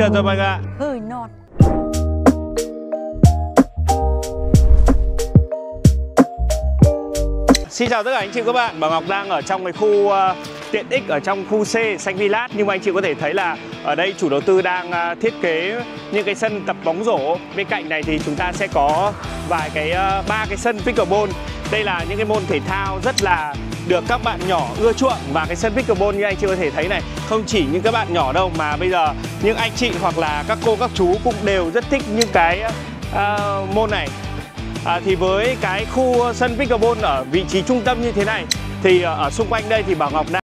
lượt rồi mọi người ạ. Hơi non. Xin chào tất cả anh chị và các bạn. Bảo Ngọc đang ở trong cái khu tiện ích ở trong khu C Xanh Village. Nhưng mà anh chị có thể thấy là ở đây chủ đầu tư đang thiết kế những cái sân tập bóng rổ. Bên cạnh này thì chúng ta sẽ có vài cái 3 cái sân pickleball. Đây là những cái môn thể thao rất là được các bạn nhỏ ưa chuộng. Và cái sân pickleball như anh chị có thể thấy này, không chỉ những các bạn nhỏ đâu mà bây giờ những anh chị hoặc là các cô các chú cũng đều rất thích những cái môn này. Thì với cái khu sân pickleball ở vị trí trung tâm như thế này thì ở xung quanh đây thì Bảo Ngọc đang